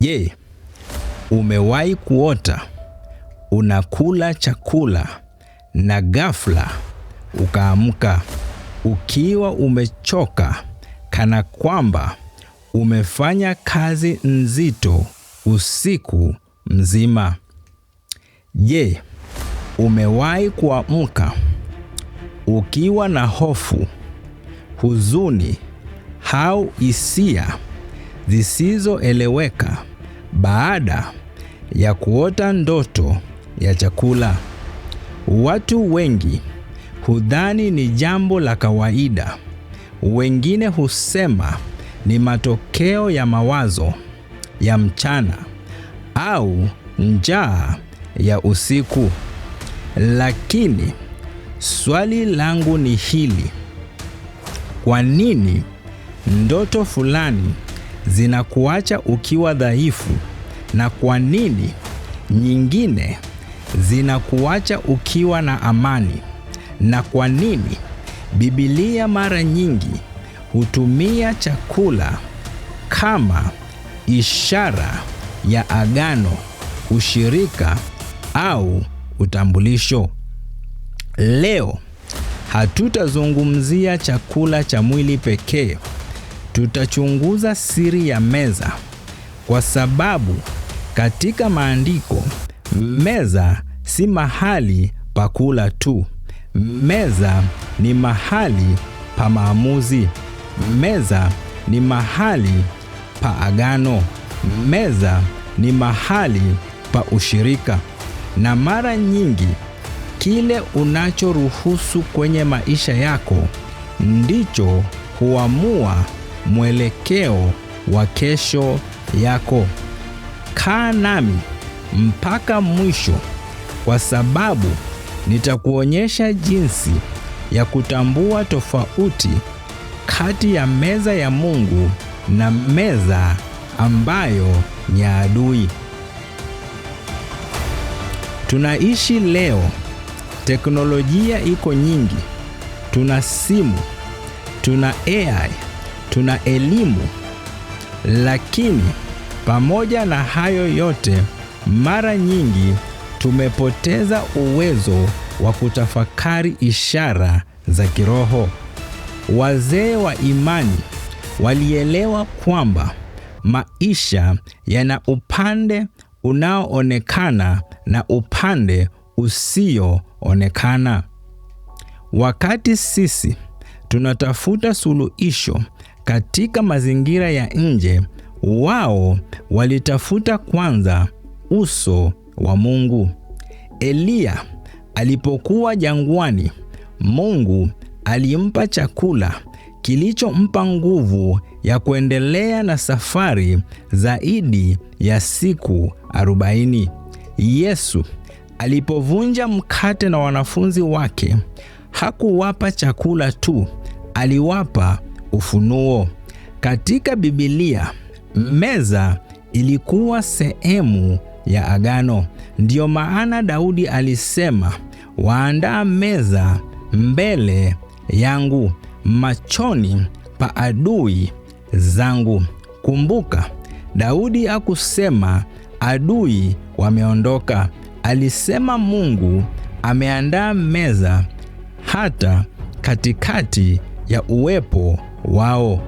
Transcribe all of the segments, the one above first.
Je, umewahi kuota unakula chakula na ghafla ukaamka ukiwa umechoka kana kwamba umefanya kazi nzito usiku mzima? Je, umewahi kuamka ukiwa na hofu, huzuni au hisia zisizoeleweka baada ya kuota ndoto ya chakula? Watu wengi hudhani ni jambo la kawaida. Wengine husema ni matokeo ya mawazo ya mchana au njaa ya usiku. Lakini swali langu ni hili: kwa nini ndoto fulani zinakuacha ukiwa dhaifu na kwa nini nyingine zinakuacha ukiwa na amani? Na kwa nini Biblia mara nyingi hutumia chakula kama ishara ya agano, ushirika au utambulisho? Leo hatutazungumzia chakula cha mwili pekee. Tutachunguza siri ya meza, kwa sababu katika maandiko meza si mahali pa kula tu. Meza ni mahali pa maamuzi. Meza ni mahali pa agano. Meza ni mahali pa ushirika. Na mara nyingi kile unachoruhusu kwenye maisha yako ndicho huamua mwelekeo wa kesho yako. Kaa nami mpaka mwisho, kwa sababu nitakuonyesha jinsi ya kutambua tofauti kati ya meza ya Mungu na meza ambayo ni adui. Tunaishi leo, teknolojia iko nyingi. Tuna simu, tuna AI, tuna elimu. Lakini pamoja na hayo yote, mara nyingi tumepoteza uwezo wa kutafakari ishara za kiroho. Wazee wa imani walielewa kwamba maisha yana upande unaoonekana na upande usioonekana. Wakati sisi tunatafuta suluhisho katika mazingira ya nje, wao walitafuta kwanza uso wa Mungu. Eliya alipokuwa jangwani, Mungu alimpa chakula kilichompa nguvu ya kuendelea na safari zaidi ya siku 40. Yesu alipovunja mkate na wanafunzi wake, hakuwapa chakula tu, aliwapa ufunuo. Katika Biblia, meza ilikuwa sehemu ya agano. Ndiyo maana Daudi alisema, waandaa meza mbele yangu machoni pa adui zangu. Kumbuka, Daudi hakusema adui wameondoka. Alisema Mungu ameandaa meza hata katikati ya uwepo wao.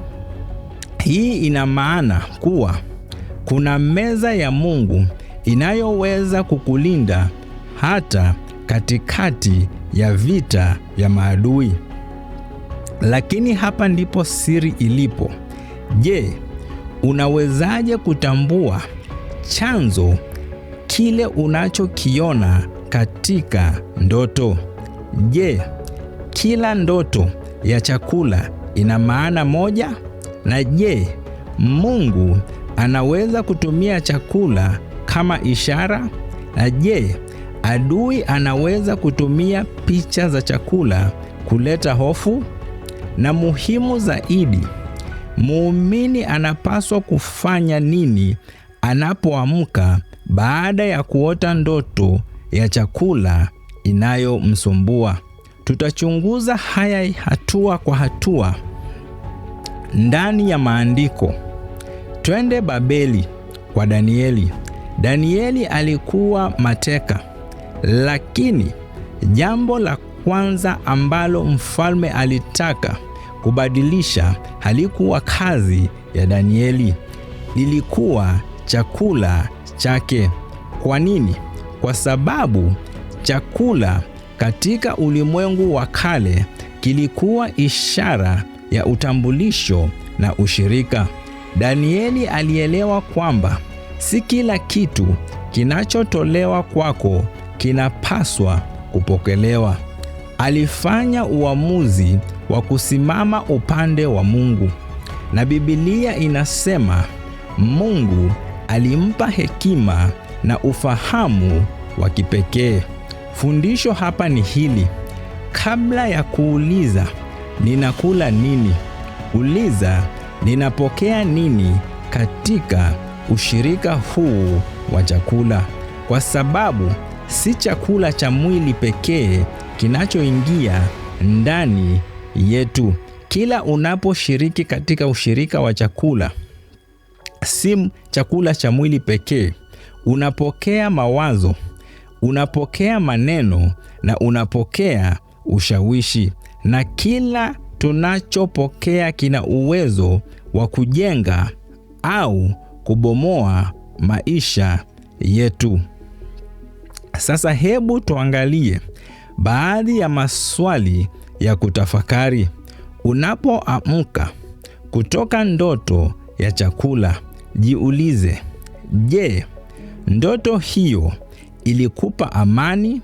Hii ina maana kuwa kuna meza ya Mungu inayoweza kukulinda hata katikati ya vita vya maadui. Lakini hapa ndipo siri ilipo. Je, unawezaje kutambua chanzo kile unachokiona katika ndoto? Je, kila ndoto ya chakula ina maana moja? Na je, Mungu anaweza kutumia chakula kama ishara? Na je, adui anaweza kutumia picha za chakula kuleta hofu? Na muhimu zaidi, muumini anapaswa kufanya nini anapoamka baada ya kuota ndoto ya chakula inayomsumbua? Tutachunguza haya hatua kwa hatua ndani ya maandiko. Twende Babeli kwa Danieli. Danieli alikuwa mateka, lakini jambo la kwanza ambalo mfalme alitaka kubadilisha halikuwa kazi ya Danieli, lilikuwa chakula chake. Kwa nini? Kwa sababu chakula katika ulimwengu wa kale kilikuwa ishara ya utambulisho na ushirika. Danieli alielewa kwamba si kila kitu kinachotolewa kwako kinapaswa kupokelewa. Alifanya uamuzi wa kusimama upande wa Mungu, na Biblia inasema Mungu alimpa hekima na ufahamu wa kipekee. Fundisho hapa ni hili: kabla ya kuuliza ninakula nini, uliza ninapokea nini katika ushirika huu wa chakula, kwa sababu si chakula cha mwili pekee kinachoingia ndani yetu. Kila unaposhiriki katika ushirika wa chakula, si chakula cha mwili pekee, unapokea mawazo, unapokea maneno na unapokea ushawishi, na kila tunachopokea kina uwezo wa kujenga au kubomoa maisha yetu. Sasa hebu tuangalie baadhi ya maswali ya kutafakari. Unapoamka kutoka ndoto ya chakula, jiulize, je, ndoto hiyo ilikupa amani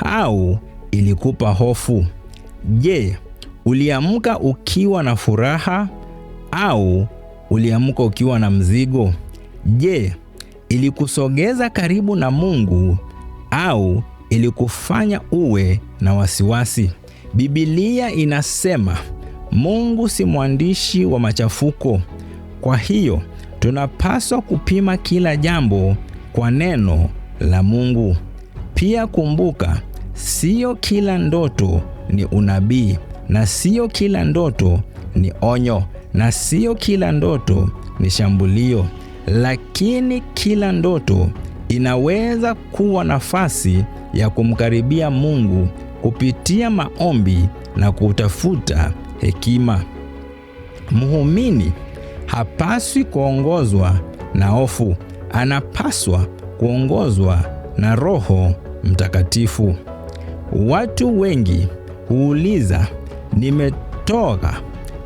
au ilikupa hofu? Je, uliamka ukiwa na furaha au uliamka ukiwa na mzigo? Je, ilikusogeza karibu na Mungu au ilikufanya uwe na wasiwasi? Biblia inasema Mungu si mwandishi wa machafuko. Kwa hiyo tunapaswa kupima kila jambo kwa neno la Mungu. Pia kumbuka, sio kila ndoto ni unabii, na sio kila ndoto ni onyo, na sio kila ndoto ni shambulio, lakini kila ndoto inaweza kuwa nafasi ya kumkaribia Mungu kupitia maombi na kutafuta hekima. Muumini hapaswi kuongozwa na hofu, anapaswa kuongozwa na Roho Mtakatifu. Watu wengi huuliza, nimetoka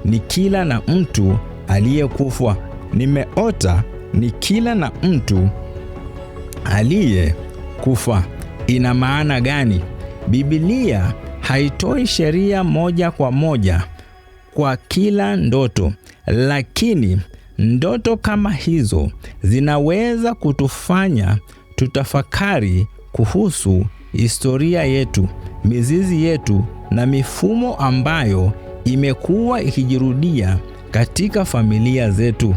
nikila na mtu aliyekufa, nimeota nikila na mtu aliyekufa. Ina maana gani? Biblia haitoi sheria moja kwa moja kwa kila ndoto, lakini ndoto kama hizo zinaweza kutufanya tutafakari kuhusu historia yetu, mizizi yetu na mifumo ambayo imekuwa ikijirudia katika familia zetu.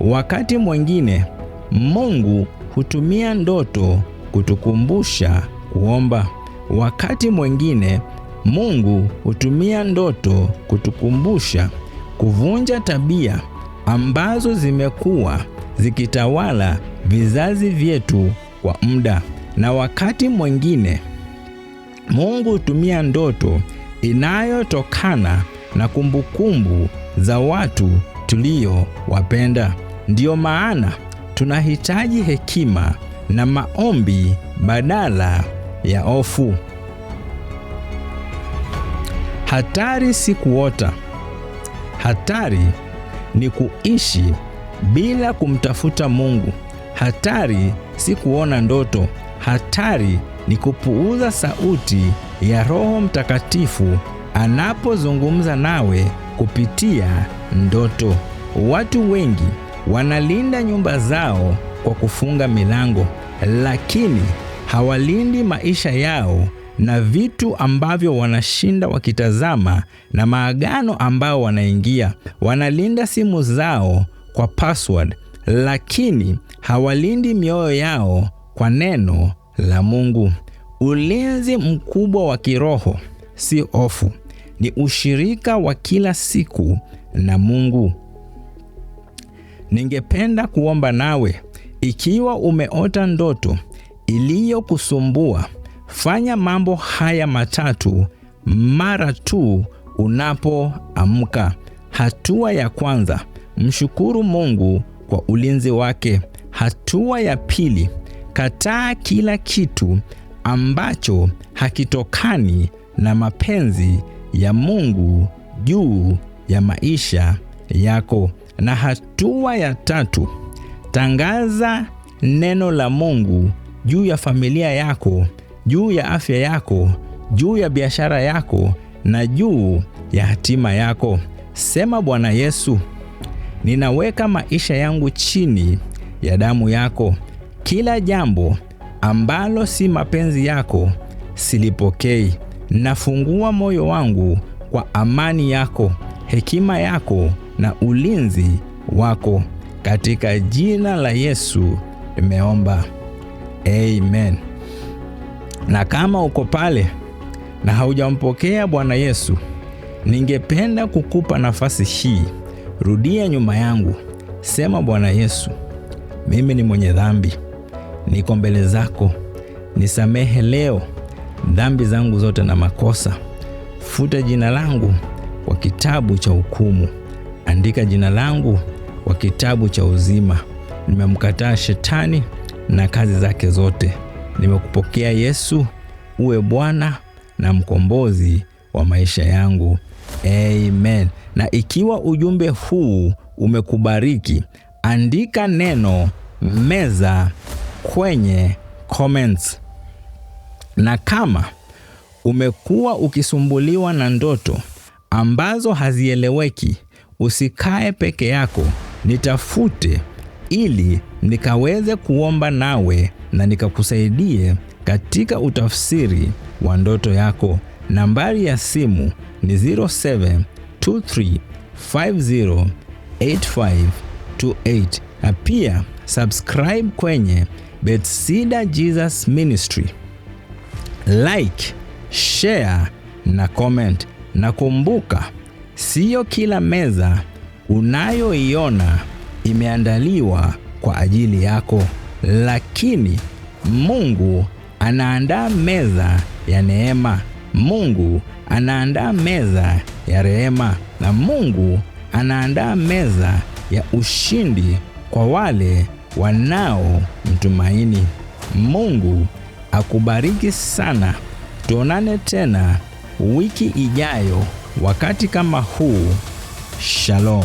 Wakati mwingine Mungu hutumia ndoto kutukumbusha kuomba. Wakati mwingine Mungu hutumia ndoto kutukumbusha kuvunja tabia ambazo zimekuwa zikitawala vizazi vyetu kwa muda. Na wakati mwingine Mungu hutumia ndoto inayotokana na kumbukumbu za watu tuliowapenda. Ndiyo maana tunahitaji hekima na maombi badala ya hofu. Hatari si kuota. Hatari ni kuishi bila kumtafuta Mungu. Hatari si kuona ndoto. Hatari ni kupuuza sauti ya Roho Mtakatifu anapozungumza nawe kupitia ndoto. Watu wengi wanalinda nyumba zao kwa kufunga milango, lakini hawalindi maisha yao na vitu ambavyo wanashinda wakitazama na maagano ambao wanaingia. Wanalinda simu zao kwa password, lakini hawalindi mioyo yao kwa neno la Mungu. Ulinzi mkubwa wa kiroho si hofu, ni ushirika wa kila siku na Mungu. Ningependa kuomba nawe Ikiwa umeota ndoto iliyokusumbua, fanya mambo haya matatu mara tu unapoamka. Hatua ya kwanza, mshukuru Mungu kwa ulinzi wake. Hatua ya pili, kataa kila kitu ambacho hakitokani na mapenzi ya Mungu juu ya maisha yako. Na hatua ya tatu, tangaza neno la Mungu juu ya familia yako, juu ya afya yako, juu ya biashara yako na juu ya hatima yako. Sema, Bwana Yesu, ninaweka maisha yangu chini ya damu yako. Kila jambo ambalo si mapenzi yako silipokei. Nafungua moyo wangu kwa amani yako, hekima yako na ulinzi wako. Katika jina la Yesu nimeomba. Amen. Na kama uko pale na haujampokea Bwana Yesu, ningependa kukupa nafasi hii. Rudia nyuma yangu. Sema, Bwana Yesu, mimi ni mwenye dhambi. Niko mbele zako. Nisamehe leo dhambi zangu zote na makosa. Futa jina langu kwa kitabu cha hukumu. Andika jina langu kwa kitabu cha uzima. Nimemkataa shetani na kazi zake zote. Nimekupokea Yesu uwe Bwana na mkombozi wa maisha yangu. Amen. Na ikiwa ujumbe huu umekubariki, andika neno meza kwenye comments. Na kama umekuwa ukisumbuliwa na ndoto ambazo hazieleweki, usikae peke yako. Nitafute ili nikaweze kuomba nawe na nikakusaidie katika utafsiri wa ndoto yako. Nambari ya simu ni 0723508528. Na pia subscribe kwenye Bethesda Jesus Ministry. Like, share na comment. Na kumbuka, sio kila meza unayoiona imeandaliwa kwa ajili yako, lakini Mungu anaandaa meza ya neema. Mungu anaandaa meza ya rehema, na Mungu anaandaa meza ya ushindi kwa wale wanaomtumaini. Mungu akubariki sana. Tuonane tena wiki ijayo wakati kama huu. Shalom.